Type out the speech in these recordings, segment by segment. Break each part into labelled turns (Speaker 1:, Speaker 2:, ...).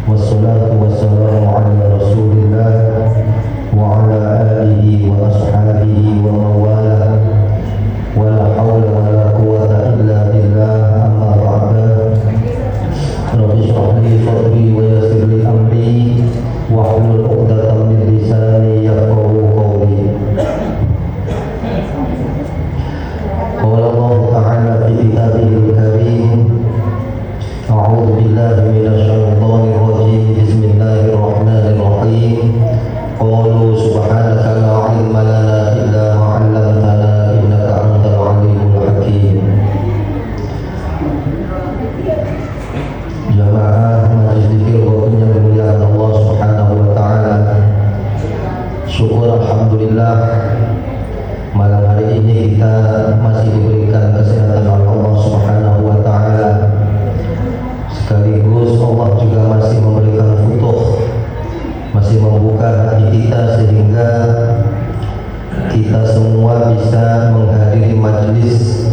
Speaker 1: wassalatu wassalamu ala rasulillah wa ala alihi wa ashabihi wa mawala wa la hawla wa la quwwata illa billah amma ba'da. Rabbi shrah li sadri wa yassir li amri wahlul 'uqdatam min lisani yafqahu qawli. Qala Allah ta'ala fi kitabihil karim, a'udzu billahi minasy syaithanir rajim, bismillahirrahmanirrahim. Qalu subhanaka la 'ilma lana illa ma 'allamtana innaka antal 'alimul hakim. Jamaah majelis zikir yang dimuliakan Allah Subhanahu wa taala. Syukur alhamdulillah malam hari ini kita masih diberikan kesehatan oleh Allah Subhanahu wa taala. Sekaligus Allah juga masih memberikan futuh, masih membuka hati kita sehingga kita semua bisa menghadiri majlis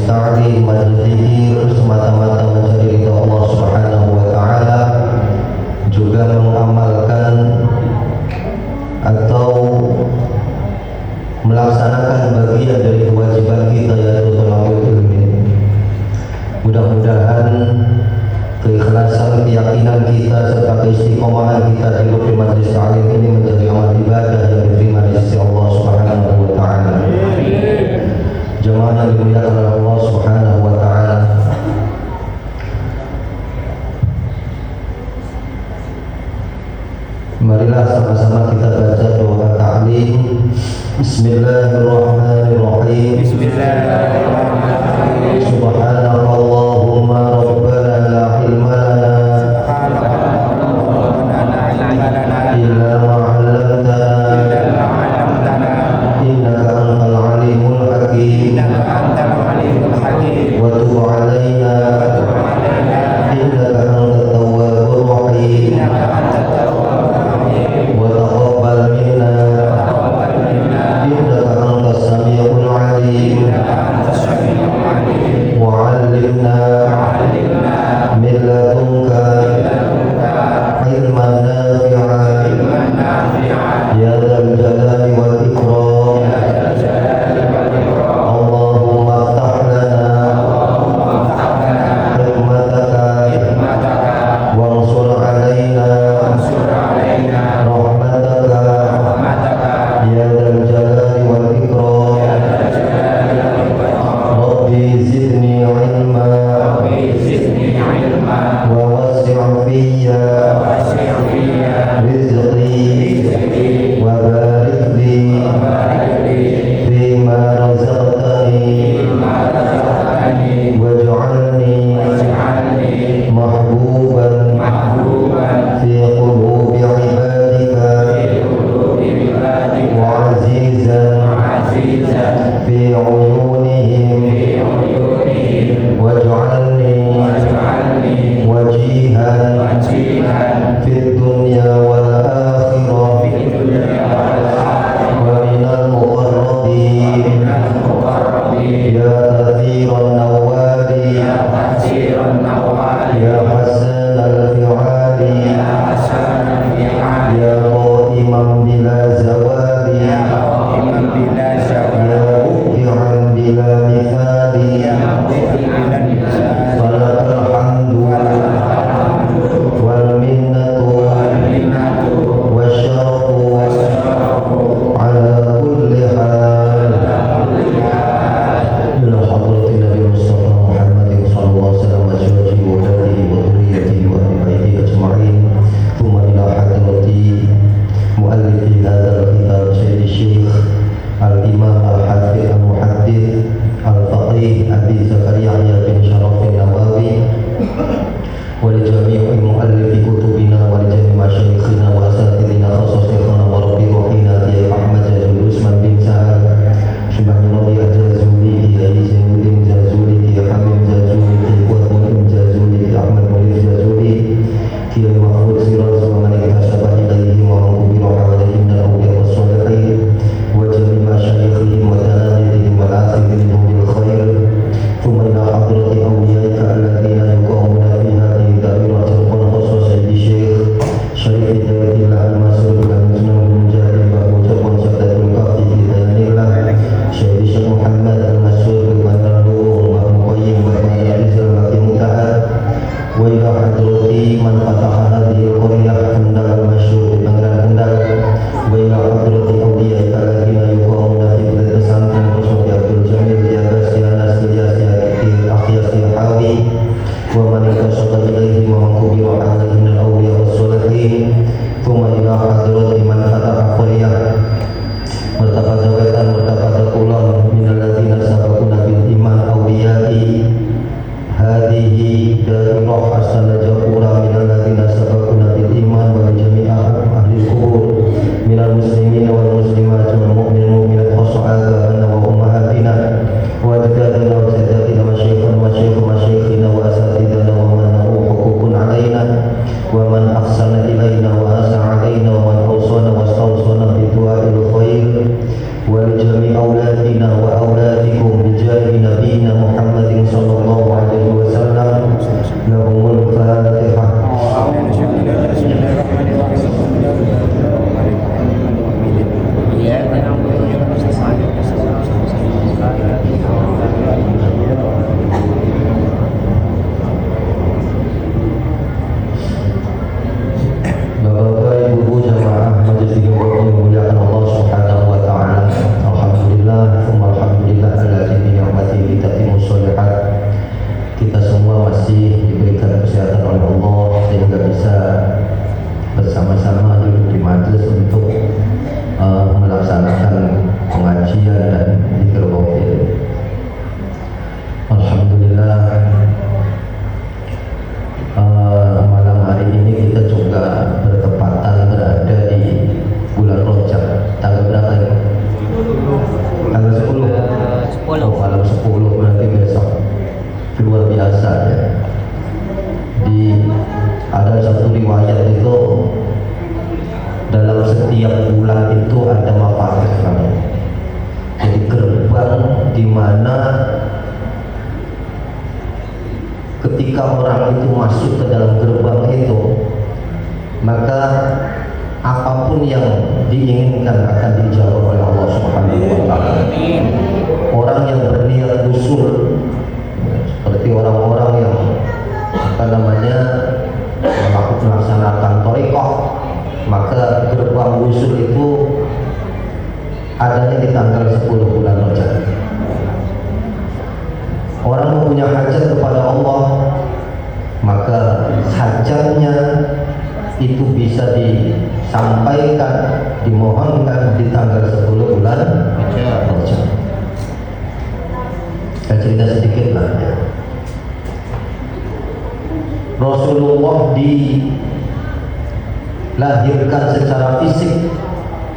Speaker 1: ta'lim, majlis zikir semata-mata mencari ridha Allah Subhanahu wa taala, juga mengamalkan atau melaksanakan bagian dari kewajiban kita yaitu thalabul ilmi. Mudah-mudahan keikhlasan, keyakinan kita serta keistiqomahan kita hidup di majlis ta'lim ini menjadi amal ibadah yang diterima di sisi Allah Subhanahu wa taala. Jemaah yang dimuliakan oleh Allah Subhanahu wa taala, marilah sama-sama kita baca doa ta'lim. Bismillahirrahmanirrahim. Bismillahirrahmanirrahim. Subhanakallahumma rabbana la ilma lana illa ma 'allamtana innaka antal 'alimul hakim. Wa tub 'alaina innaka antat tawwabur rahim. Wa taqabbal minna innaka antas samiul 'alim. Wa 'allimna min ladunka ilman nafi'an ya dzal jalali wal ikram. Allahumma aftah lana hikmataka wansur 'alaina rahmataka ya dzal jalali wal ikram. Rabbi zidni ilma wa wasi' fiyya rizqi wa barik li fima razaqtani waj'alni mahbuban fi qulubi ibadika wa azizan fi uyunihim waj'alni wajihan fid dunya wal akhirah wa minal muqarrabin ya kathiran nawali ya hasan al-fi'ali ya qaiman bila zawali ya muqi'an bila mithali. Falakal hamdu wal minnatu wasyarafu ala kulli hal. Ila hadratin Nabi Mustafa Muhammadin sallallahu alaihi wasallam wa azwajihi wa dhurriyyatihi wa dhurriyyatihi wa ahli baitihi ajma'in. Thumma ila hadrati muallifi hadzal kitab Sayyidi Syekh Al-Imam Al-Hafidh Al-Muhaddits Al-Faqih Abi Zakaria Yahya bin Sharaf An-Nawawi wa li jami'i muallifi kutubina wa li jami'i masyayikhina wa asatidina khususina wa rabbi ruhina Kiai Ahmad Jazuli Usman bin Sa'ad Syibani Nabi Al-Jazuli Kiai Zainuddin Jazuli Kiai Hamim Jazuli Kiai Qutbuddin Jazuli Kiai Ahmad Mulid Jazuli Kiai Mahfud Siraj wa man ihtasaba ilaihi wa man qubila alaihim dan awliya was-salihin wa jami'i masyayikhihim wa tanadihim wa al-akhirihim bil khair. Thumma ila hadrati awliyaika alladhina yuqawmuna fi hadhihi da'iratil qur'an khususiyya alaihi dairah asal jaqura minal ladzina sabaquna bil iman wa jami'a ahli qubur minal muslimin wal muslimat wal mu'minin mu'minat khasa'ana wa ummahatina wa ajdadina wa sajdatina masyayikhina wa asatidana wa man huququn alaina wa man ahsana ilaina wa asa alaina wa man awsana wa stawsana bi du'a'il khair wa li jami' auladina wa auladikum bi jahi nabiyina Muhammadin sallallahu alaihi wasallam. Lahumul Fatihah. Bapak Ibu jamaah majelis yang dimuliakan Allah Subhanahu wa taala. Alhamdulillah, alhamdulillah alladzi bi ni'matihi tatimmu shalihat. Kita semua masih diberikan kesehatan oleh Allah sehingga bisa bersama-sama duduk di majelis untuk melaksanakan pengajian dan zikir ghaufir. Alhamdulillah, malam hari ini kita juga bertepatan berada di bulan Rajab. Tanggal berapa ya? Tanggal 10. Oh, malam 10 berarti besok. Luar biasa ya. Ada satu riwayat itu dalam setiap bulan itu ada mafarid kami. Jadi gerbang di mana ketika orang itu masuk ke dalam gerbang itu, maka apapun yang diinginkan akan dijawab oleh Allah Subhanahu wa taala. Orang yang berniat usul seperti orang-orang yang melaksanakan thariqah, maka gerbang usul itu adanya di tanggal 10 bulan Rajab. Orang mempunyai hajat kepada Allah, maka hajatnya itu bisa disampaikan, dimohonkan di tanggal 10 bulan Rajab. Saya cerita sedikit lah ya. Rasulullah dilahirkan secara fisik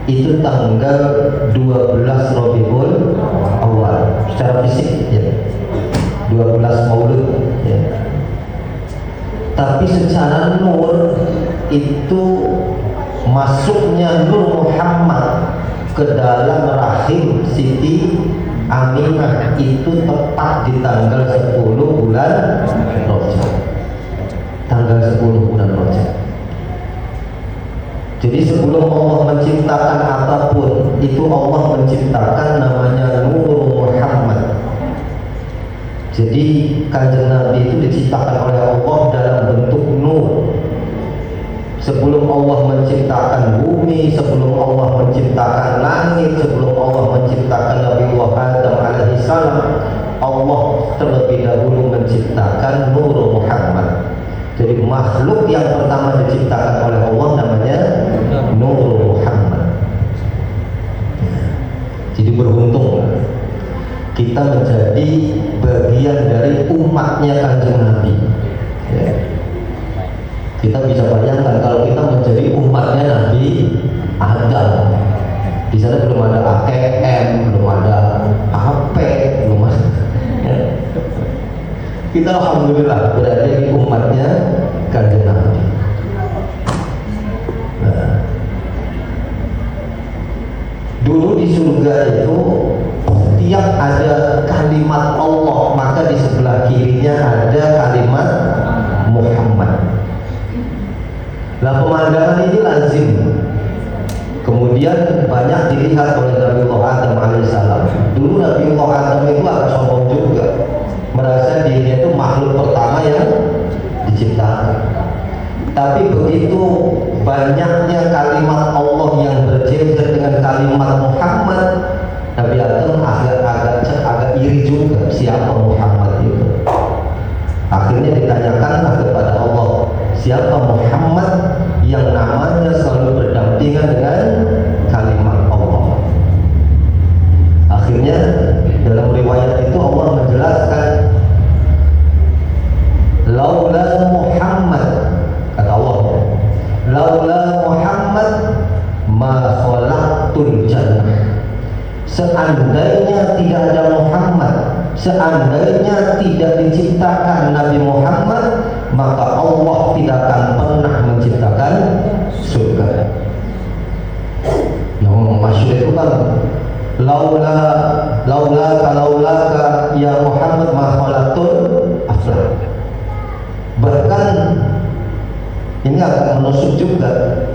Speaker 1: itu tanggal 12 Rabiul Awal secara fisik ya. 12 Maulud ya. Tapi secara nur itu masuknya Nur Muhammad ke dalam rahim Siti Aminah itu tepat di tanggal 10 bulan Rajab. Tanggal 10 bulan Rajab. Jadi sebelum Allah menciptakan apapun, itu Allah menciptakan namanya Nur Muhammad. Jadi Kanjeng Nabi itu diciptakan oleh Allah dalam bentuk nur. Sebelum Allah menciptakan bumi, sebelum Allah menciptakan langit, sebelum Allah menciptakan Nabi Adam alaihissalam, Allah terlebih dahulu menciptakan Nur Muhammad. Jadi makhluk yang pertama diciptakan oleh Allah namanya Nur Muhammad. Jadi beruntung kita menjadi bagian dari umatnya Kanjeng Nabi ya. Kita bisa bayangkan kalau kita menjadi umatnya Nabi Adam, di sana belum ada ATM, belum ada HP, belum ada ya. Kita alhamdulillah berada di umatnya Kanjeng Nabi. Nah, dulu di surga itu setiap ada kalimat Allah, maka di sebelah kirinya ada kalimat Muhammad. Nah, pemandangan ini lazim kemudian banyak dilihat oleh Nabi Adam alaihissalam. Dulu Nabi Adam itu agak sombong juga, merasa dirinya itu makhluk pertama yang diciptakan. Tapi begitu banyaknya kalimat Allah yang berjejer dengan kalimat Muhammad, Nabi Adam agak iri juga, siapa Muhammad itu. Akhirnya ditanyakanlah kepada Allah, siapa Muhammad yang namanya selalu berdampingan dengan kalimat Allah. Akhirnya dalam riwayat itu Allah menjelaskan seandainya tidak ada Muhammad, seandainya tidak diciptakan Nabi Muhammad, maka Allah tidak akan pernah menciptakan surga. Yang masyhur itu kan laulaka ya Muhammad ma khalaqtul aflak. Bahkan ini agak menusuk juga,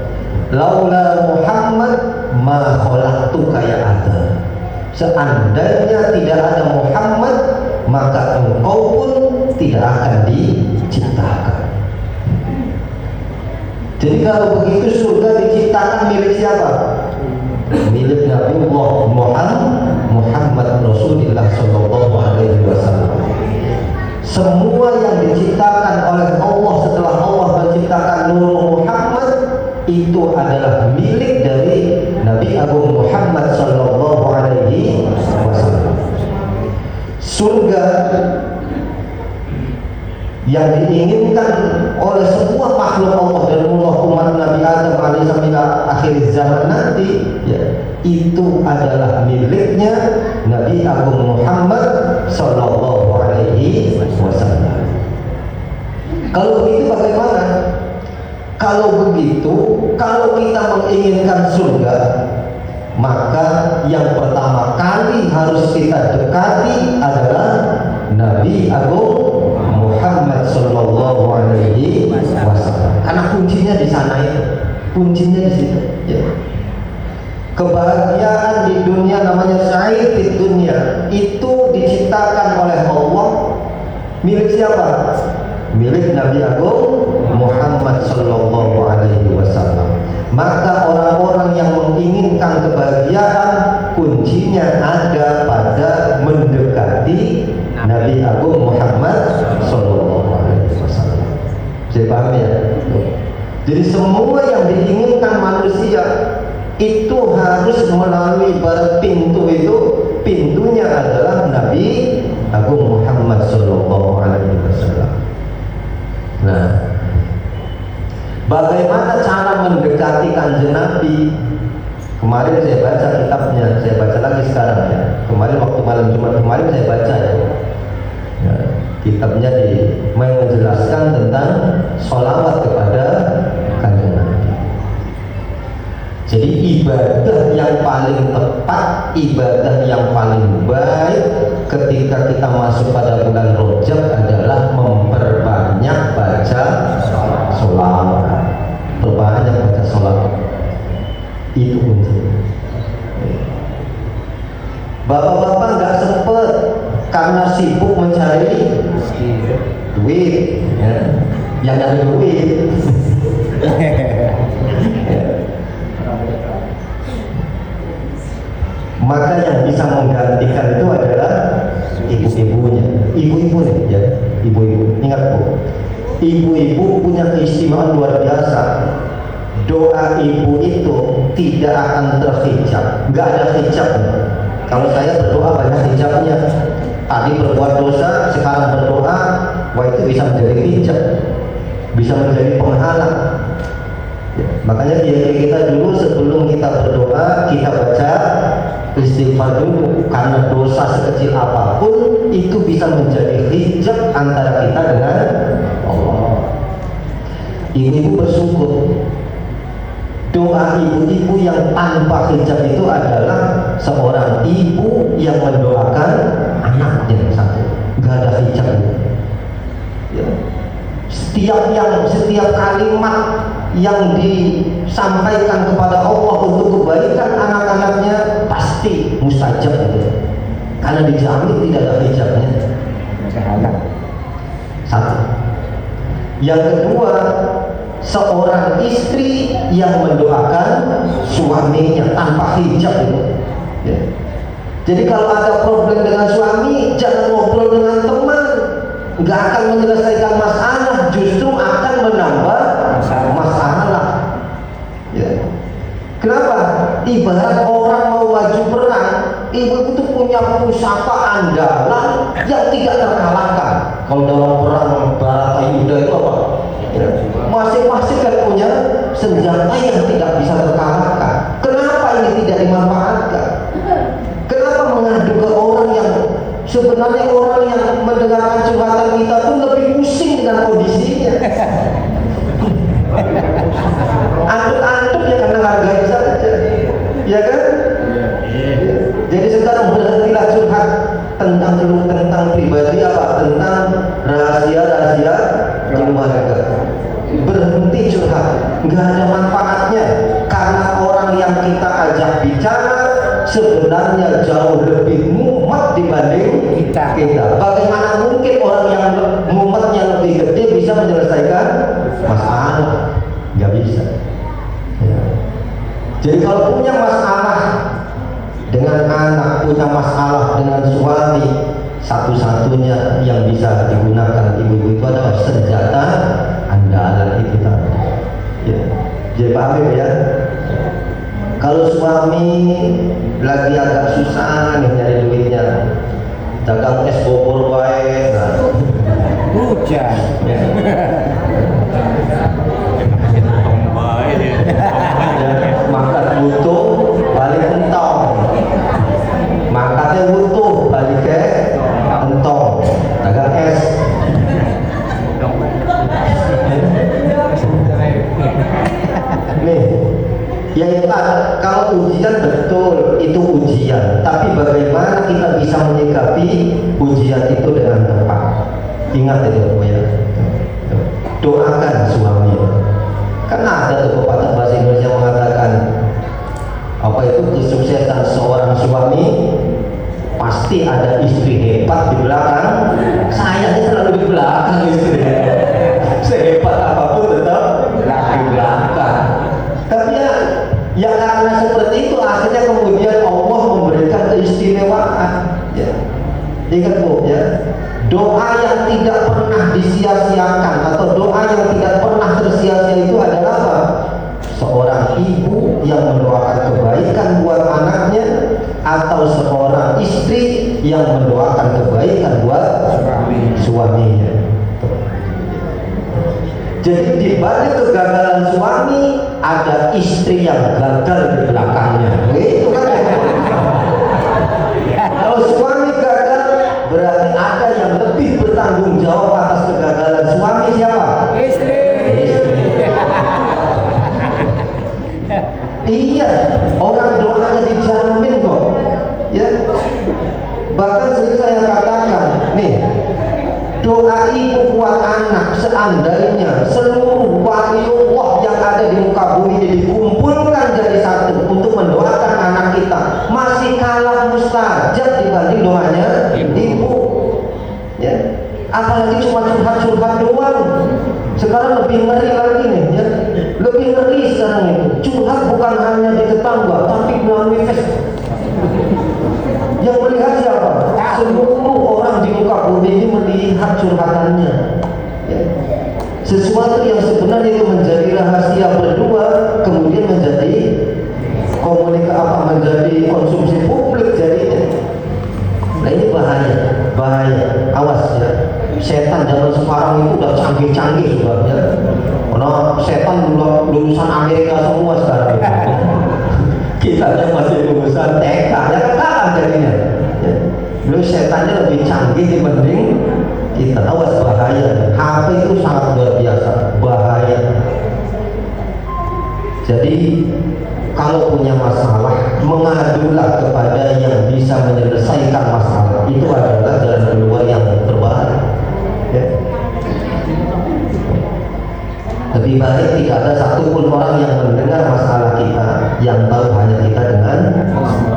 Speaker 1: laula Muhammad ma khalaqtuka ya Adam. Seandainya tidak ada Muhammad, maka engkau pun tidak akan diciptakan. Jadi kalau begitu surga diciptakan milik siapa? Milik Nabi Muhammad Rasulullah Sallallahu Alaihi Wasallam. Semua yang diciptakan oleh Allah setelah Allah menciptakan Nur Muhammad itu adalah milik dari Nabi Agung Muhammad Sallallahu Alaihi Wasallam. Surga yang diinginkan oleh semua makhluk Allah dan umat Nabi Adam alaihi sampai akhir zaman nanti, ya, itu adalah miliknya Nabi Agung Muhammad Sallallahu Alaihi Wasallam. Kalau begitu bagaimana? Kalau begitu, kalau kita menginginkan surga, maka yang pertama kali harus kita dekati adalah Nabi Agung Muhammad Sallallahu Alaihi Wasallam. Karena kuncinya di sana itu, kuncinya di situ. Ya. Kebahagiaan di dunia namanya sa'id di dunia itu diciptakan oleh Allah. Milik siapa? Milik Nabi Agung Muhammad Sallallahu Alaihi Wasallam. Maka orang-orang yang menginginkan kebahagiaan, kuncinya ada pada mendekati Nabi Agung Muhammad Sallallahu Alaihi Wasallam. Saya paham ya? Jadi semua yang diinginkan manusia itu harus melalui pintu itu. Pintunya adalah Nabi Agung Muhammad Sallallahu Alaihi Wasallam. Nah, bagaimana cara mendekati Kanjeng Nabi? Kemarin saya baca kitabnya, saya baca lagi sekarang ya. Kemarin waktu malam Jumat kemarin saya baca ya. Ya, kitabnya menjelaskan tentang sholawat kepada Kanjeng Nabi. Jadi ibadah yang paling tepat, ibadah yang paling baik ketika kita masuk pada bulan Rajab adalah memperbanyak baca sholawat. Perbanyak baca sholawat. Itu kunci. Bapak-bapak nggak sempet karena sibuk mencari duit, ya. Yang ada duit. Maka yang bisa menggantikan itu adalah ibu-ibunya, ibu-ibu nih, ya, ibu-ibu. Ingat Bu, ibu-ibu punya keistimewaan luar biasa. Doa ibu itu tidak akan terhijab, nggak ada hijab. Kalau saya berdoa banyak hijabnya. Tadi berbuat dosa, sekarang berdoa, wah itu bisa menjadi hijab, bisa menjadi penghalang. Ya, makanya kita dulu sebelum kita berdoa kita baca istighfar dulu, karena dosa sekecil apapun itu bisa menjadi hijab antara kita dengan Allah. Ibu-ibu bersyukur. Doa ibu-ibu yang tanpa hijab itu adalah seorang ibu yang mendoakan anaknya satu, nggak ada hijabnya. Ya. Setiap kalimat yang disampaikan kepada Allah untuk kebaikan anak-anaknya pasti mustajab itu, karena dijamin tidak ada hijabnya. Satu. Yang kedua, seorang istri yang mendoakan suaminya tanpa hijab itu. Ya. Jadi kalau ada problem dengan suami, jangan ngobrol dengan teman, nggak akan menyelesaikan masalah, justru akan menambah masalah. Ya. Kenapa? Ibarat orang mau maju perang, ibu itu punya pusaka andalan yang tidak terkalahkan. Kalau dalam perang Baratayuda itu apa? Ya. Masing-masing kan punya senjata yang tidak bisa terkalahkan. Kenapa ini tidak dimanfaatkan? Kenapa curhatan kita pun lebih pusing dengan kondisinya. Antuk-antuk ya karena hargai saja, ya kan? Jadi sekarang berhentilah curhat tentang pribadi apa, tentang rahasia-rahasia keluarga. Berhenti curhat, nggak ada manfaatnya, karena orang yang kita ajak bicara sebenarnya jauh lebih mumet dibanding kita. Bagaimana mungkin orang yang mumetnya lebih gede bisa menyelesaikan masalah? Nggak bisa. Jadi kalau punya masalah dengan anak, punya masalah dengan suami, satu-satunya yang bisa digunakan ibu-ibu itu adalah senjata andalan itu tadi. Ya. Jadi paham ya? Kalau suami lagi agak susah nih nyari duitnya, dagang es bobor baik,
Speaker 2: hujan.
Speaker 1: Ya. Makan butuh balik entong, makannya butuh balik ke entong, dagang es. Nih, ya itu kalau ujian betul itu ujian, tapi bagaimana kita bisa menyikapi ujian itu dengan tepat? Ingat itu ya, doakan suami. Karena ada tuh pepatah bahasa Indonesia mengatakan apa itu, kesuksesan seorang suami pasti ada istri hebat di belakang. Saya selalu di belakang istri. Sehebat apapun tetap di belakang. Tapi ya karena seperti itu akhirnya kemudian Allah memberikan keistimewaan. Ya. Ingat Bu ya, doa yang tidak pernah disia-siakan atau doa yang tidak pernah tersia-sia itu adalah apa? Seorang ibu yang mendoakan kebaikan buat anaknya, atau seorang istri yang mendoakan kebaikan buat suaminya. Jadi di balik kegagalan suami ada istri yang gagal di belakangnya. Itu kan. Kalau suami gagal berarti ada yang lebih bertanggung jawab atas kegagalan suami. Siapa?
Speaker 2: Istri.
Speaker 1: Iya, orang doanya dijamin kok. Ya. Bahkan sering saya katakan, nih, doa ibu buat anak seandainya seluruh waliullah yang ada di muka bumi ini dikumpulkan jadi satu untuk mendoakan anak kita, masih kalah mustajab dibanding doanya ibu. Ya. Apalagi cuma curhat-curhat doang. Sekarang lebih ngeri lagi nih ya. Lebih ngeri sekarang itu. Curhat bukan hanya di tetangga, tapi melalui Facebook. Yang melihat siapa? Seluruh orang di muka bumi ini melihat curhatannya. Ya. Sesuatu yang sebenarnya itu menjadi rahasia berdua, kemudian menjadi menjadi konsumsi publik jadinya. Nah ini bahaya. Awas ya. Setan zaman sekarang itu udah canggih-canggih sudah ya. Karena setan lulusan Amerika semua sekarang. Kita masih lulusan TK, ya kalah jadinya. Ya. Dulu setannya lebih canggih dibanding kita. Awas bahaya. HP itu sangat luar biasa, bahaya. Jadi kalau punya masalah, mengadulah kepada yang bisa menyelesaikan masalah. Itu adalah jalan keluar yang terbaik. Ya. Lebih baik tidak ada satupun orang yang mendengar masalah kita, yang tahu hanya kita dengan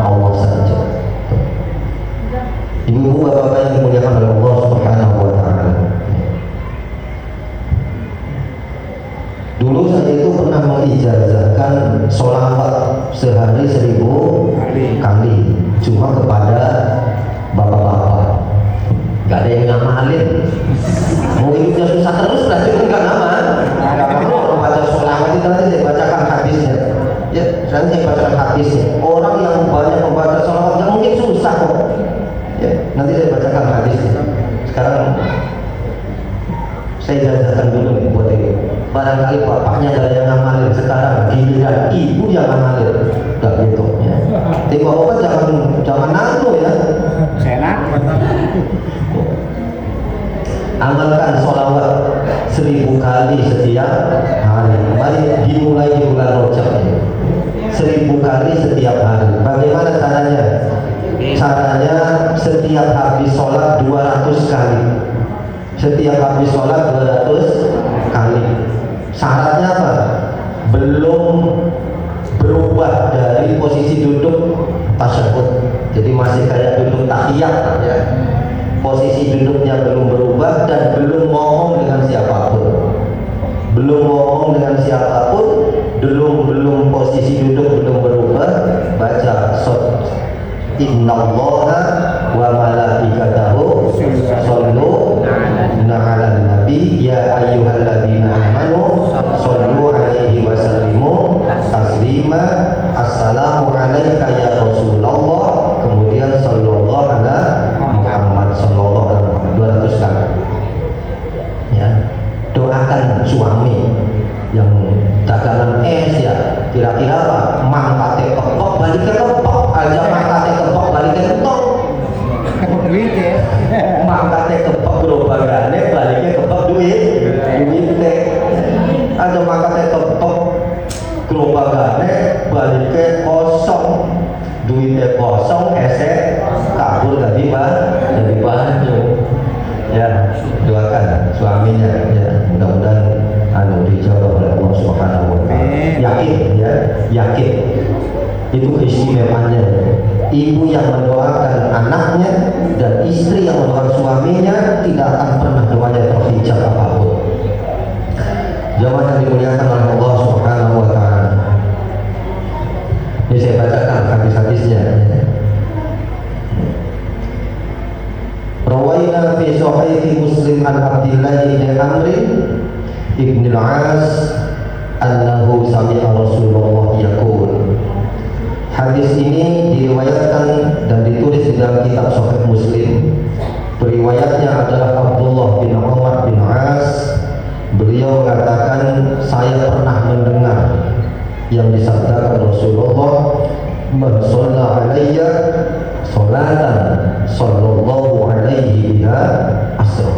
Speaker 1: Allah saja. Ibu-ibu, bapak-bapak yang dimuliakan oleh Allah Subhanahu wa Ta'ala. Dulu saya itu pernah mengijazahkan sholawat sehari 1000 kali, cuma kepada bapak-bapak. Gak ada yang ngamalin. Mau hidupnya susah terus berarti enggak ngamal. Membaca sholawat itu nanti saya bacakan hadisnya. Ya, nanti saya bacakan hadisnya. Orang yang banyak membaca sholawat yang mungkin susah kok. Ya, nanti saya bacakan hadisnya. Sekarang saya jajahkan dulu nih buat ini. Barangkali bapaknya gak ada yang ngamalin, sekarang giliran ibu yang ngamalin. Gak gitu ya. Tapi bapak jangan nanggu ya.
Speaker 2: Senak.
Speaker 1: Amalkan sholawat 1000 kali setiap hari. Mari dimulai di bulan Rajab ini. 1000 kali setiap hari. Bagaimana caranya? Caranya setiap habis sholat 200 kali. Setiap habis sholat 200 kali. Syaratnya apa? Belum berubah dari posisi duduk tasyahud. Jadi masih kayak duduk tahiyat ya. Posisi duduknya belum berubah dan belum ngomong dengan siapapun. Belum ngomong dengan siapapun, belum posisi duduk belum berubah, baca Innallaha wa malaikatahu shollu 'alan nabi ya ayyuhalladzina amanu shollu 'alaihi wa sallimu taslima. Assalamu alayka ya Rasulullah, kemudian sallallahu ala Muhammad sallallahu alaihi wasallam 200 kali. Ya, doakan suami yang dagangan es ya, kira-kira apa? Mangkate kepok balik ke kepok aja, mangkate kepok balik ke kepok.
Speaker 2: Duit ya.
Speaker 1: Mangkate kepok gerobagane balik ke kepok duit teh. Aja mangkate kepok gerobagane balik ke kosong, duitnya kosong, esek kabur dari banyu. Ya, doakan suaminya ya, mudah-mudahan dijawab oleh Allah Subhanahu wa taala. Yakin ya, yakin. Itu keistimewaannya. Ibu yang mendoakan anaknya dan istri yang mendoakan suaminya tidak akan pernah doanya terhijab apapun. Jamaah yang dimuliakan oleh Allah Subhanahu wa taala. Ini saya bacakan hadis-hadisnya. Rawaina fi sahih Muslim an Abdillah bin Amr ibn al-As annahu sami'a Rasulullah yaqul. Hadis ini diriwayatkan dan ditulis di dalam kitab Sahih Muslim. Periwayatnya adalah Abdullah bin Umar bin As. Beliau mengatakan, saya pernah mendengar yang disabdakan Rasulullah, man shalla alayya sholatan sallallahu alaihi biha asra.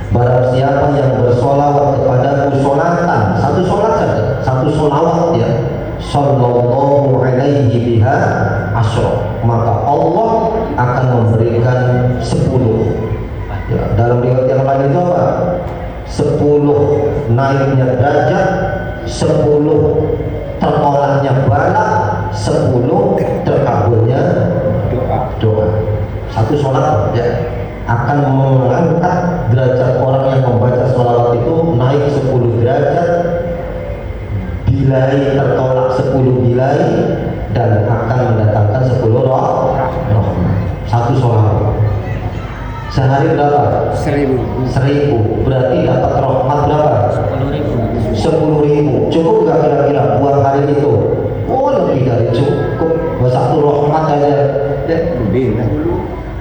Speaker 1: Barang siapa yang bersolawat kepadaku sholatan, satu sholat saja, satu sholawat ya, sallallahu alaihi biha asra, maka Allah akan memberikan 10 ya, dalam riwayat yang lain itu apa? 10 naiknya derajat, 10 tertolaknya bala, 10 terkabulnya doa. Satu sholat ya akan mengangkat derajat orang yang membaca sholawat itu naik 10 derajat, bilai tertolak 10 bilai, dan akan mendatangkan 10 rahmat. Satu sholawat sehari berapa? 1000. Berarti dapat rahmat berapa? 10.000. Cukup gak kira-kira buat hari itu? Oh, lebih dari cukup. Buat satu rahmat aja lebih.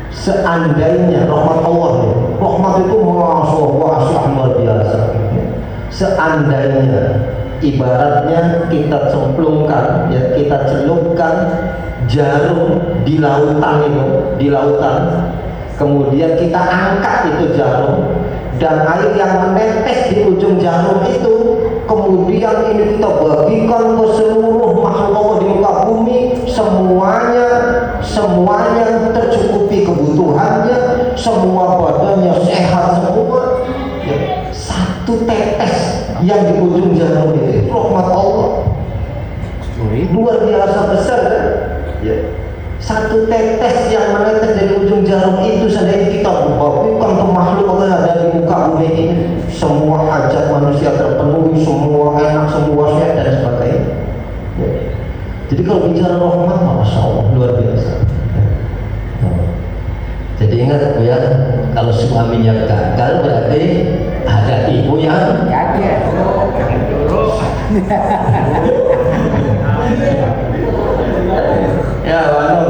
Speaker 1: Seandainya rahmat Allah ya, rahmat itu masya luar biasa. Seandainya ibaratnya kita cemplungkan ya, kita celupkan jarum di lautan itu, di lautan, kemudian kita angkat itu jarum, dan air yang menetes di ujung jarum itu kemudian ini kita bagikan ke seluruh makhluk Allah di muka bumi, semuanya tercukupi kebutuhannya, semua badannya sehat semua ya. Satu tetes yang di ujung jarum itu rahmat Allah luar biasa besar kan ya. Satu tetes yang menetes dari ujung jarum itu saja kita bagikan ke makhluk Allah ada di muka bumi ini, semua hajat manusia terpenuhi, semua enak, semua sehat dan sebagainya ya. Jadi kalau bicara rahmat, masya Allah luar biasa ya. Jadi ingat ya, kalau suaminya gagal berarti ada ibu yang
Speaker 2: Yakin.
Speaker 1: ya Wano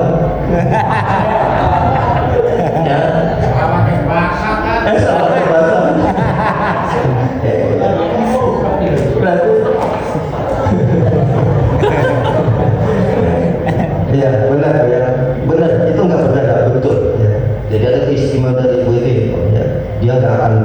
Speaker 1: ya sama kayak bahasa kan berarti ya benar ya, benar itu nggak berbeda betul ya. Jadi ada keistimewaan dari ibu itu ya, dia nggak akan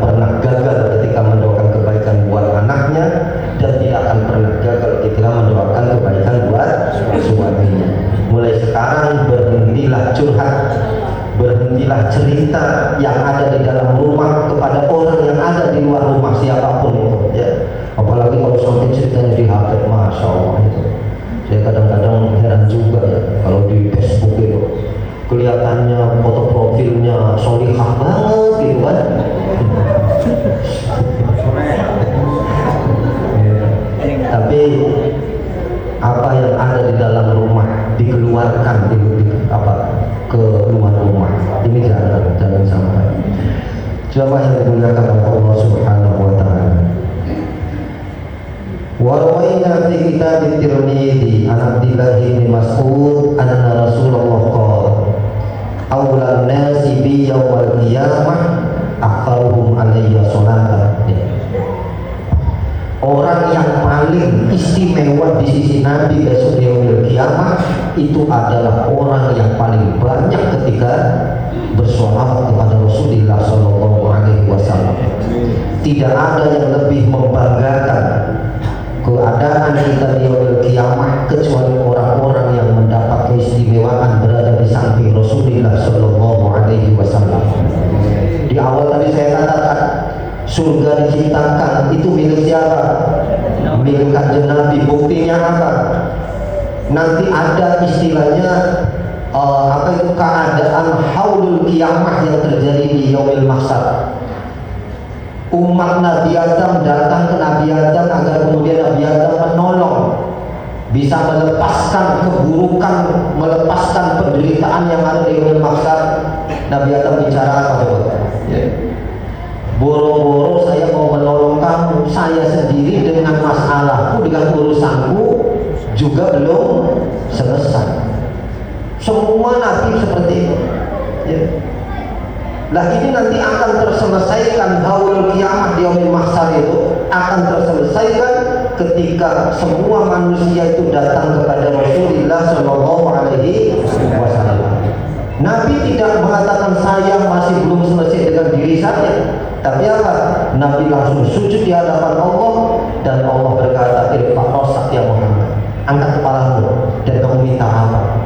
Speaker 1: kita yang ada di dalam rumah kepada orang yang ada di luar rumah siapapun itu, ya. Apalagi kalau sampai ceritanya di HP, masya Allah itu. Saya kadang-kadang heran juga ya kalau di Facebook itu kelihatannya foto profilnya solihah banget gitu kan. Tapi apa yang ada di dalam rumah dikeluarkan ke luar rumah, ini jangan sampai. Coba yang dimuliakan oleh Allah Subhanahu wa taala. Wa rawaina fi kitab Tirmidzi an Abdullah bin Mas'ud anna Rasulullah qala awlan nasi bi yaumil qiyamah aktsaruhum alayya sholatan. Orang yang paling istimewa di sisi Nabi besok di yaumil qiyamah itu adalah orang yang paling banyak ketika bersolawat kepada Rasulullah Shallallahu Alaihi Wasallam. Tidak ada yang lebih membanggakan keadaan kita di yaumil qiyamah kecuali orang-orang yang mendapat keistimewaan berada di samping Rasulullah Shallallahu Alaihi Wasallam. Di awal tadi saya katakan surga diciptakan itu milik siapa? Milik Kanjeng Nabi. Buktinya apa? Nanti ada istilahnya keadaan haulul kiamah yang terjadi di yaumil mahsyar. Umat Nabi Adam datang ke Nabi Adam agar kemudian Nabi Adam menolong, bisa melepaskan keburukan, melepaskan penderitaan yang ada di yaumil mahsyar. Nabi Adam bicara apa coba? Boro-boro saya mau menolong kamu, saya sendiri dengan masalahku, dengan urusanku juga belum selesai. Semua nabi seperti itu, ya. Nah ini nanti akan terselesaikan haulul kiamah di yaumil mahsyar itu akan terselesaikan ketika semua manusia itu datang kepada Rasulullah Shallallahu Alaihi Wasallam. Nabi tidak mengatakan saya masih belum selesai dengan diri saya, tapi apa? Nabi langsung sujud di hadapan Allah dan Allah berkata, irfa rosak ya Muhammad, angkat kepalamu dan kamu minta apa?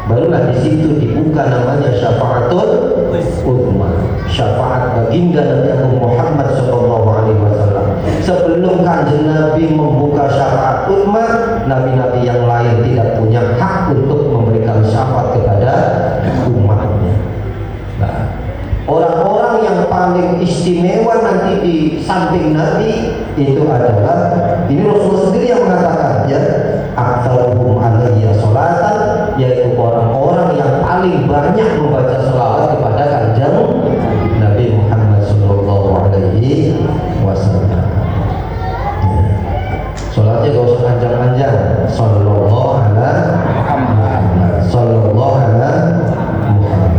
Speaker 1: Barulah di situ dibuka namanya syafaatul uzma, syafaat baginda Nabi Agung Muhammad Sallallahu Alaihi Wasallam. Sebelum Kanjeng Nabi membuka syafaat uzma, nabi-nabi yang lain tidak punya hak untuk memberikan syafaat kepada umatnya. Nah, orang-orang yang paling istimewa nanti di samping Nabi itu adalah, ini Rasulullah sendiri yang mengatakan, ya, aktsaruhum alayya sholatan, yaitu orang-orang yang paling banyak membaca sholawat kepada Kanjeng Nabi Muhammad Sallallahu Alaihi Wasallam. Sholatnya gak usah panjang-panjang. Sallallahu ala Muhammad, sallallahu ala Muhammad.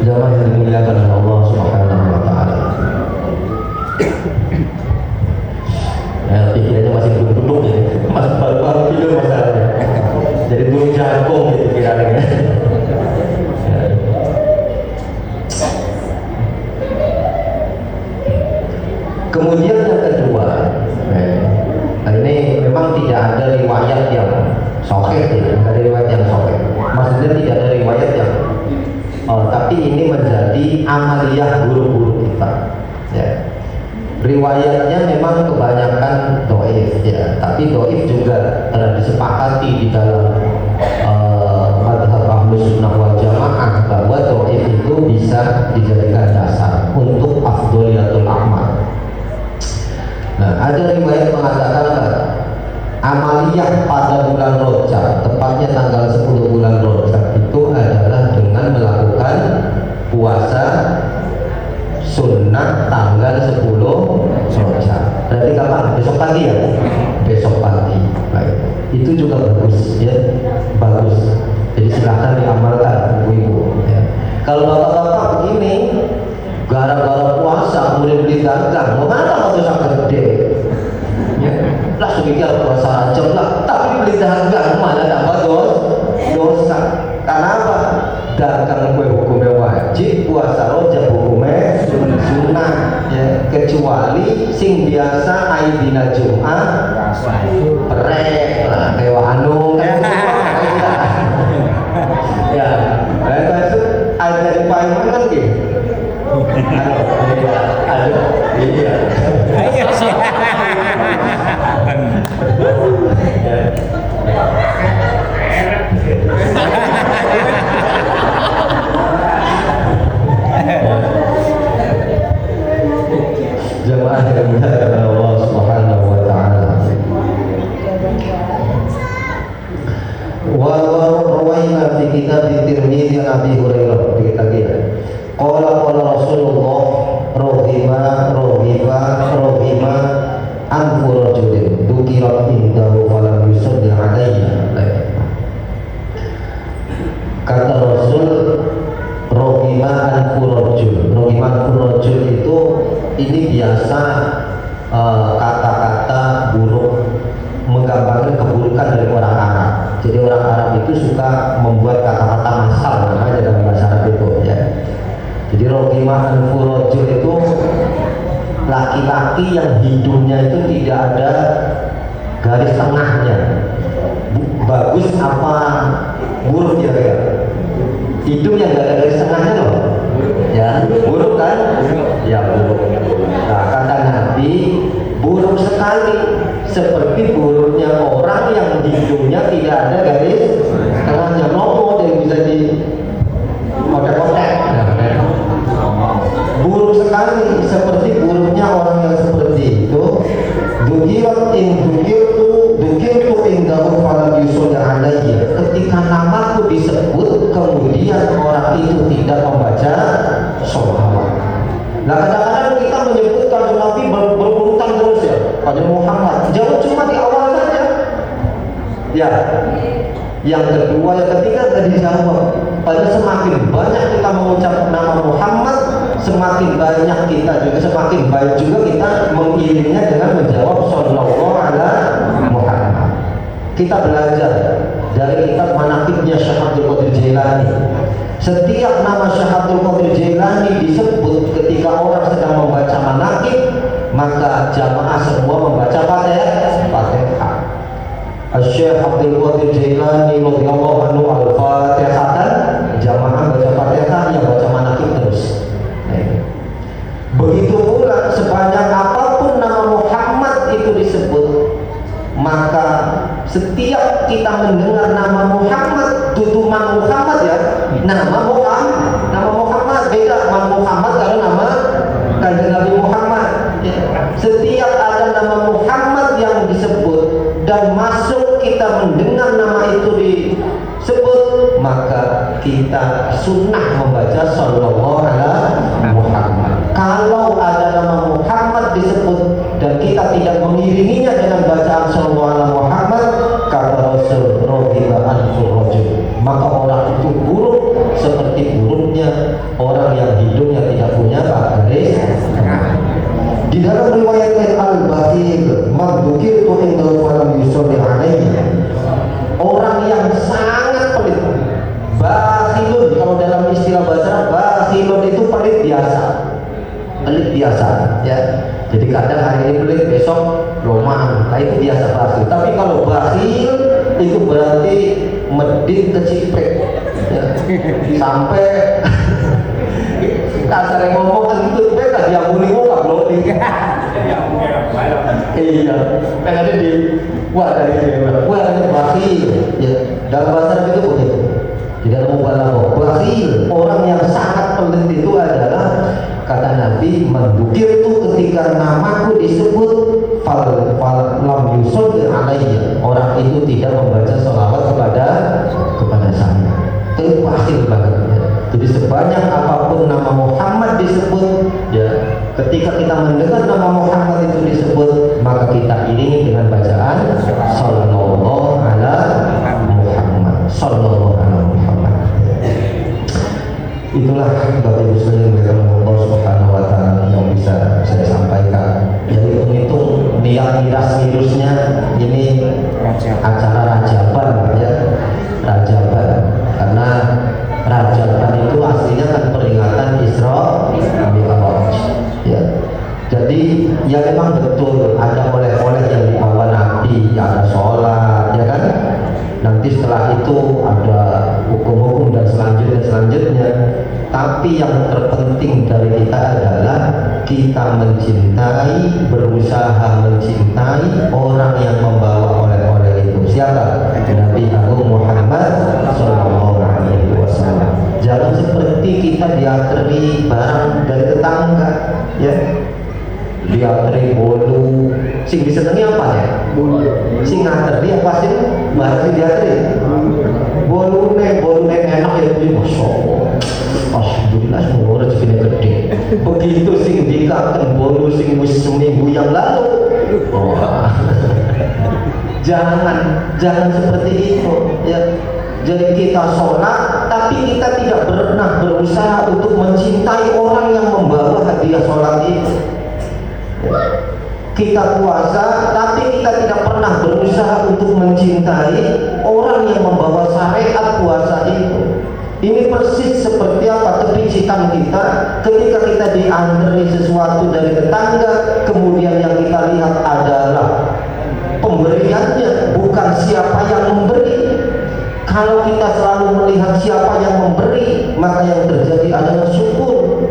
Speaker 1: Jamaah yang dimuliakan oleh Allah Subhanahu wa taala. Pikirannya masih belum duduk ya. Masih baru-baru tidur masalahnya. Jadi belum jagung gitu pikirannya. Kemudian yang kedua, nah ini memang tidak ada riwayat yang sahih, tidak ada riwayat yang sahih. Maksudnya tidak ada riwayat yang tapi ini menjadi amaliyah guru-guru kita, ya. Riwayatnya memang kebanyakan doif, ya, tapi doif juga telah disepakati di dalam madhab Ahlus Sunnah wal Jamaah bahwa doif itu bisa dijadikan dasar untuk afdholiyatul amal. Nah, ada riwayat mengatakan amaliyah pada bulan Rajab, tepatnya tanggal 10 bulan Rajab itu adalah dengan melakukan puasa sunnah tanggal 10 Rajab. Berarti kapan? Besok pagi ya? Besok pagi. Baik. Itu juga bagus, ya. Bagus. Jadi silahkan diamalkan ibu-ibu, ya. Kalau bapak-bapak begini, gara-gara puasa mulai beli dagang, mana waktu sangat gede, ya. Lah sedikit puasa aja lah, tapi beli dagang mana dapat dosa. Karena apa? Dagang kue hukumnya wajib, puasa Rajab hukumnya sunnah, ya. Kecuali sing biasa aidina Jumat perek lah kayak anu ya. Itu jadi paiman kan gitu. Aduh, iya.
Speaker 2: Ayo sih.
Speaker 1: Jamaah yang dimuliakan Allah Subhanahu wa taala. Wa rawaina fi kitab Tirmidzi an Abi Hurairah kita kira. Qala Rasulullah rohima anfu rajulin dukirat indahu falam yusalli alaihi. Kata Rasul rohima anfu rajul itu ini biasa kata-kata buruk menggambarkan keburukan dari orang Arab. Jadi orang Arab itu suka membuat kata-kata masal namanya dalam bahasa Arab itu ya. Jadi rohimah al-furajul itu laki-laki yang hidungnya itu tidak ada garis tengahnya. Bagus apa buruk ya kan? Hidung yang gak ada garis tengahnya loh. Ya, buruk kan? Ya buruk. Nah, kata Nabi buruk sekali, seperti buruknya orang yang hidungnya tidak ada garis tengahnya. Nopo yang bisa di kotek-kotek. Buruk sekali, seperti buruknya orang yang seperti itu. Dukirtu indahu falam yusalli alaihi. Ketika namaku disebut, kemudian orang itu tidak membaca sholawat. Nah, kadang-kadang kita menyebut kalau Nabi berurutan terus ya, pada Muhammad. Jauh cuma di awal saja. Ya. Yang kedua, yang ketiga tadi dijawab. Padahal semakin banyak kita mengucap nama Muhammad, semakin banyak kita juga, semakin baik juga kita mengirimnya dengan menjawab sallallahu ala Muhammad. Kita belajar dari kitab Manaqibnya Syekh Abdul Qadir Jailani. Setiap nama Syekh Abdul Qadir Jailani disebut ketika orang sedang membaca manaqib, maka jamaah semua membaca Fatihah. Syekh Abdul Qadir Jailani radhiyallahu anhu al-Fatihah, jamaah baca Fatihah, yang baca manaqib terus. Begitu pula sebanyak apapun nama Muhammad itu disebut, maka setiap kita mendengar nama Muhammad, tutuman Muhammad ya, nama Muhammad beda Muhammad kalau nama Kanjeng Nabi Muhammad. Setiap ada nama Muhammad yang disebut dan masuk kita mendengar nama itu disebut, maka kita sunnah membaca sallallahu alaihi Muhammad. Kalau ada nama Muhammad disebut dan kita tidak mengiringinya dengan bacaan sallallahu alaihi Muhammad, kata Rasul rohiba al-furajul, maka orang itu buruk seperti buruknya orang yang hidungnya tidak punya garis. Di dalam riwayat Al-Bakhil, madzukitu indahu falam yusalli alaihi, orang yang sangat pelit. Bakhilun, kalau dalam istilah bahasa bakhilun itu pelit biasa ya. Jadi kadang hari ini pelit, besok roman, nah itu biasa bakhil. Tapi kalau bakhil itu berarti medit keciprek ya. Sampai kasar yang ngomong kan itu beda, dia muni muka blooding. Iya, pengen di dari bakhil ya. Dalam bahasa itu begitu. Tidak ada mubalaghah. Bakhil, orang yang sangat pelit itu adalah, kata Nabi, mendukir itu ketika namaku disebut lam yusalli alaihi, orang itu tidak membaca sholawat kepada saya. Itu bakhil banget ya. Jadi sebanyak apapun nama Muhammad disebut ya, ketika kita mendengar nama Muhammad itu disebut, maka kita iringi dengan bacaan sallallahu ala Muhammad, sallallahu ala Muhammad. Itulah Bapak Ibu sekalian yang Allah Subhanahu wa taala yang bisa saya sampaikan. Jadi menghitung niat miras-mirusnya ini acara Rajaban ya. Rajaban, karena Rajaban itu aslinya kan peringatan Isra Mi'raj ya. Jadi ya memang betul ada oleh-oleh yang dibawa Nabi, ada sholat ya kan. Nanti setelah itu ada hukum-hukum dan selanjutnya. tapi yang terpenting dari kita adalah kita mencintai, berusaha mencintai orang yang membawa oleh-oleh itu. Siapa? Nabi Agung Muhammad Sallallahu Alaihi Wasallam. Jangan seperti kita diantri barang dari tetangga, ya. Diantri bolu, sing disenengi apa ya? Sing nganter dia pasti barang diantri. Bolu enak ya beli masuk. Alhamdulillah semua rezekinya gede. Begitu sing dikaken bolu sing wis seminggu yang lalu. Jangan seperti itu, ya. Jadi kita sholat, tapi kita tidak pernah berusaha untuk mencintai orang yang membawa hadiah sholat itu. Kita puasa, tapi kita tidak pernah berusaha untuk mencintai orang yang membawa syariat puasa itu. Ini persis seperti apa kepicikan kita ketika kita diantri sesuatu dari tetangga, kemudian yang kita lihat adalah pemberiannya, bukan siapa yang memberi. Kalau kita selalu melihat siapa yang memberi, maka yang terjadi adalah syukur.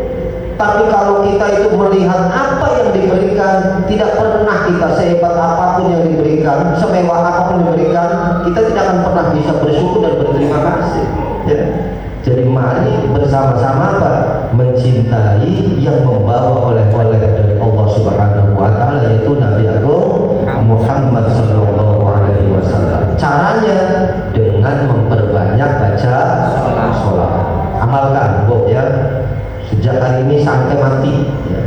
Speaker 1: Tapi kalau kita itu melihat apa yang diberikan, tidak pernah kita sehebat apapun yang diberikan, semewah apapun yang diberikan, kita tidak akan pernah bisa bersyukur dan berterima kasih, ya. Jadi mari bersama-sama apa? Mencintai yang membawa oleh-oleh dari Allah Subhanahu wa taala, yaitu Nabi Agung Muhammad sallallahu alaihi wasallam. Caranya dengan memperbanyak baca salat. Amalkan, Bob, ya. Sejak hari ini sampai mati, ya.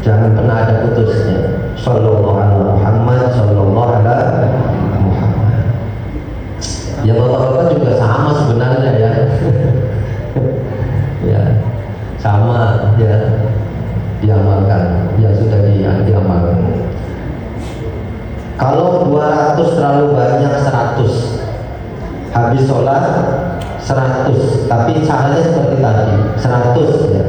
Speaker 1: Jangan pernah ada putusnya. Sallallahu alaihi Muhammad, sallallahu alaihi Muhammad. Ya bapak-bapak juga sama sebenarnya, ya. Ya, sama, ya, diamalkan yang sudah diamalkan. Kalau 200 terlalu banyak, 100 habis sholat 100, tapi caranya seperti tadi 100, ya.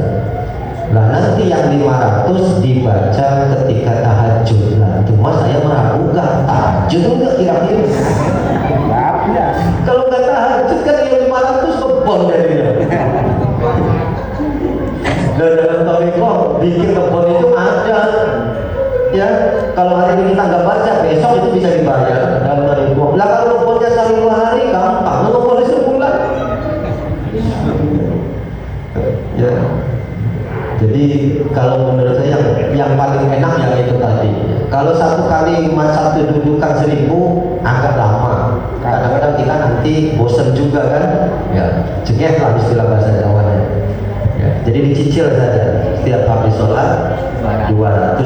Speaker 1: Nah nanti yang 500 dibaca ketika tahajud. Nah cuma saya meragukan tahajud enggak kira-kira. Kalau nggak tahajud kan yang 500 kebon jadinya. Dan dalam toriko bikin kebon itu ada, ya. Kalau hari ini kita nggak baca, besok itu bisa dibayar dalam toriko. Lah kalau kebonnya sehari 2 hari, gampang. Kalau kebonnya sebulan, ya. Jadi kalau menurut saya yang paling enak yang itu tadi. Kalau satu kali satu dudukan 1000 agak lama. Kadang-kadang kita nanti bosen juga kan, ya. Cengeh lah istilah bahasa Jawanya. Ya, jadi dicicil saja setiap habis sholat 200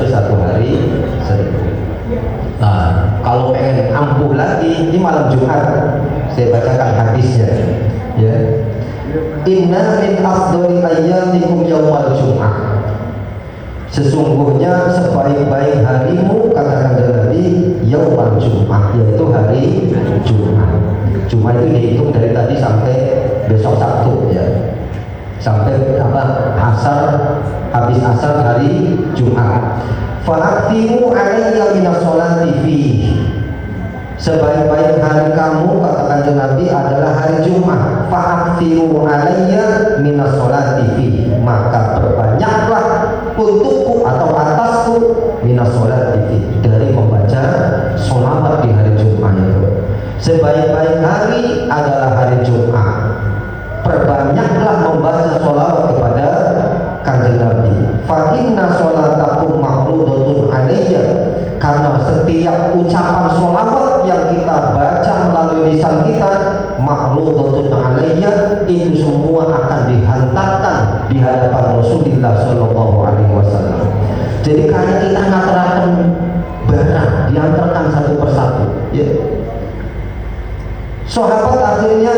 Speaker 1: satu hari 1000. Nah, kalau pengen ampuh lagi, ini malam Jumat saya bacakan hadisnya, ya. Inna min afdhali ayyamikum yaumal jum'ah. Sesungguhnya sebaik-baik harimu, katakan Nabi, yaumal jum'ah, yaitu hari Jumat. Jumat itu dihitung dari tadi sampai besok Sabtu, ya. Sampai habis asar hari Jumat. Fa'aktimu alayya minas sholati fihi. Sebaik-baik hari kamu, katakan Nabi, adalah hari Jumat. Fa'aktimu alayya minas sholati fihi. Maka perbanyaklah untukku atau atasku minas sholati fihi, dari membaca sholawat di hari Jumat itu. Sebaik-baik hari adalah hari Jumat. Perbanyaklah membaca sholawat kepada Kanjeng Nabi. Fa inna sholatakum ma'rudatun alayya. Karena setiap ucapan sholawat yang kita baca melalui lisan kita, ma'rudatun alayya, itu semua akan dihantarkan di hadapan Rasulullah Sallallahu Alaihi Wasallam. Jadi kayak kita ngantarkan barang, diantarkan satu persatu, ya. Sahabat akhirnya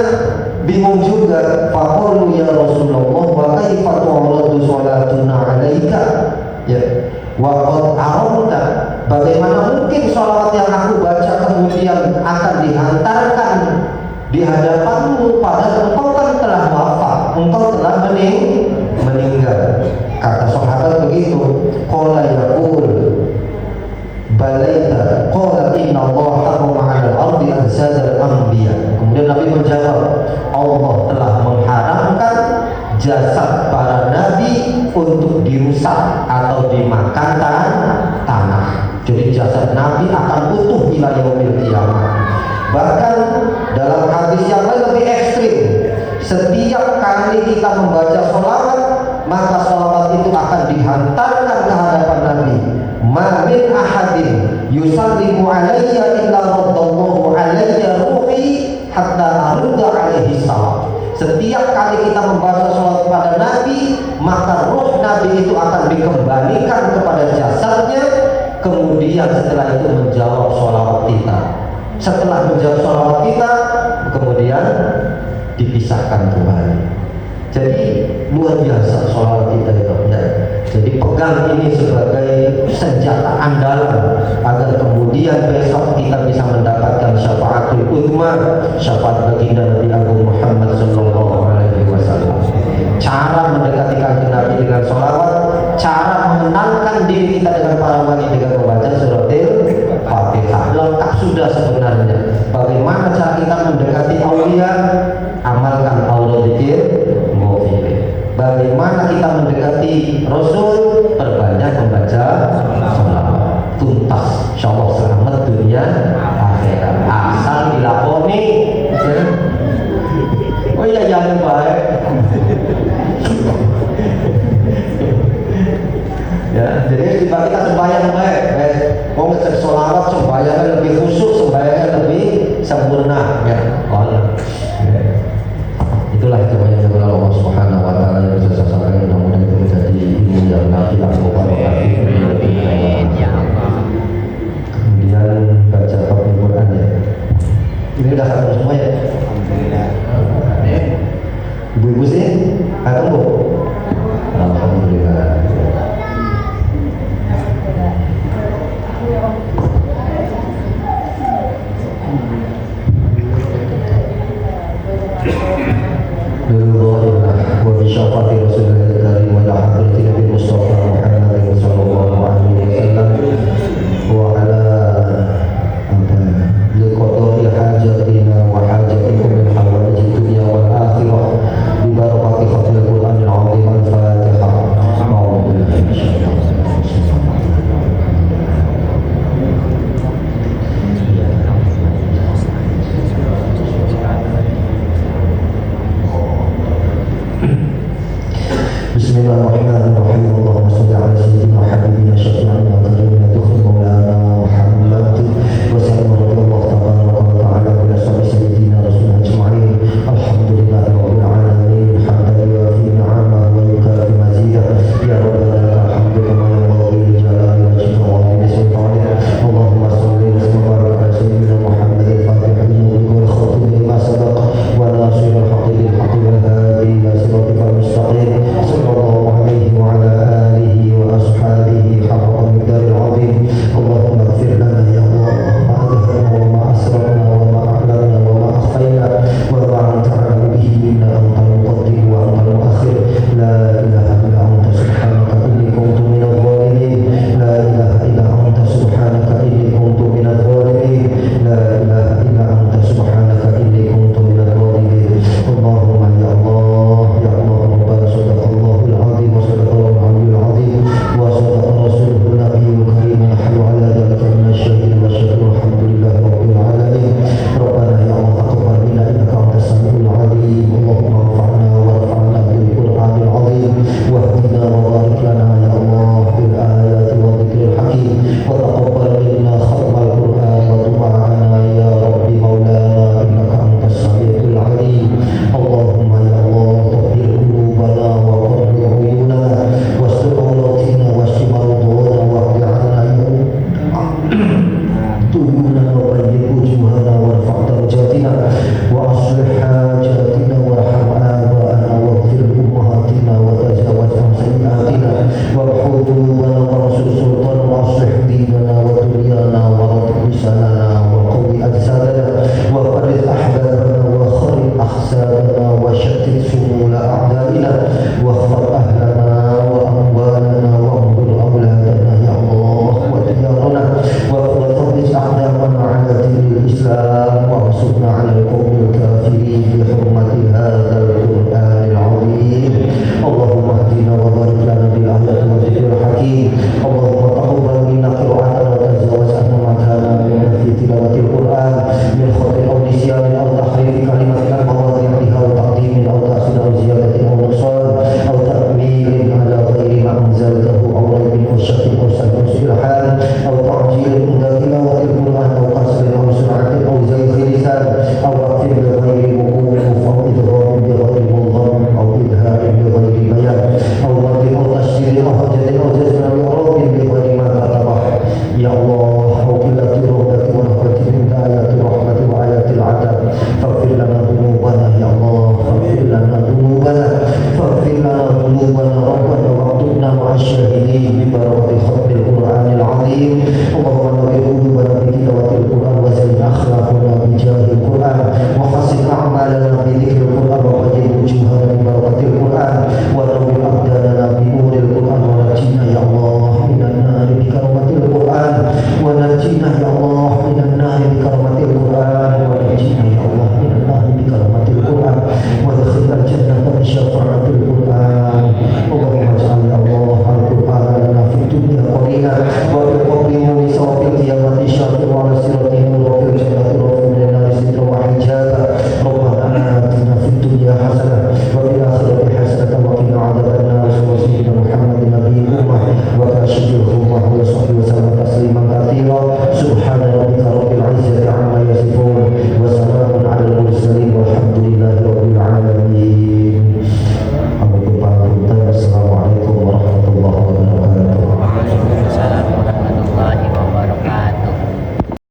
Speaker 1: bingung juga. Faqalu ya Rasulullah, wa kaifa tu'radu sholatuna 'alaika, ya, wa qad aramta, bagaimana mungkin sholawat yang aku baca kemudian akan dihantarkan di hadapanmu, padahal engkau kan telah wafat, engkau telah meninggal. Kata sahabat begitu. Qala yaqul balaita qala inna Allah harrama 'alal ardi ajsadal anbiya. Kemudian Nabi menjawab, Allah telah mengharamkan jasad atau dimakan tanah. Jadi jasad Nabi akan utuh ila yaumil qiyamah. Bahkan dalam hadis yang lain lebih ekstrim, setiap kali kita membaca sholawat, maka sholawat itu akan dihantarkan ke hadapan Nabi. Ma min ahadin yusallimu alayya illa raddallahu alayya ruhi hatta arudda alaihi salam. Setiap kali kita membaca sholawat kepada Nabi, maka roh Nabi itu akan dikembalikan kepada jasadnya. Kemudian setelah itu menjawab sholawat kita. Setelah menjawab sholawat kita, kemudian dipisahkan kembali. Jadi luar biasa sholawat kita itu ya. Jadi pegang ini sebagai senjata andalan agar kemudian besok kita bisa mendapatkan syafaatul uzma, syafaat baginda Nabi Agung Muhammad sallallahu alaihi wasallam. Cara mendekati kanjeng Nabi dengan sholawat, cara mengenalkan diri kita dengan para wali dengan membaca suratil Fatihah. Lengkap sudah sebenarnya. Bagaimana cara kita mendekati aulia? Amalkan Allah dzikir mu'min. Bagaimana kita mendekati Rasul? Perbanyak membaca sholawat. Tuntas, insyaallah selamat dunia akhirat. Asal dilakoni. Oh iya jangan baik. Ya, jadi tiba kita sembahyang baik, mau ngecek sholawat sembahyangnya lebih khusyuk, sembahyangnya lebih sempurna, ya. Ya. Itulah kebanyakan Allah Subhanahu Wa Taala yang bisa saya sampaikan. Mudah-mudahan itu menjadi ilmu yang nafi'ah kemudian baca Al-Quran ya. Ini udah satu semua ya. Alhamdulillah. Ibu-ibu sih, ketemu. Alhamdulillah. Wa bi syafati Rasulil Karim wa ila hadrati Nabi Mustafa Muhammad sallallahu alaihi wasallam wa ala liqada'i hajatina wa اللهم تقبل منا قراءتنا وتزوج عنا ما كان في تلاوة القرآن من خطأ أو نسيان أو تحريف كلمة عن مواضعها أو تقديم أو تأخير أو زيادة أو نقصان أو تأويل على غير ما أنزلته أو ريب أو شك أو سلب أو إلحاد أو تعجيل عند تلاوة القرآن أو قصر أو سرعة أو زيغ لسان أو وقف بغير وقوف أو إدغام بغير مضغم أو إبهام بغير بيان أو رد أو تشديد أو حجة أو جزم أو إعراب بغير ما تتضح يا الله أو قلة الرغبة ونفرة من آيات الرحمة وآيات العذاب فاغفر لنا ذنوبنا يا الله فاغفر لنا ذنوبنا ربنا واكتبنا مع الشاهدين ببركة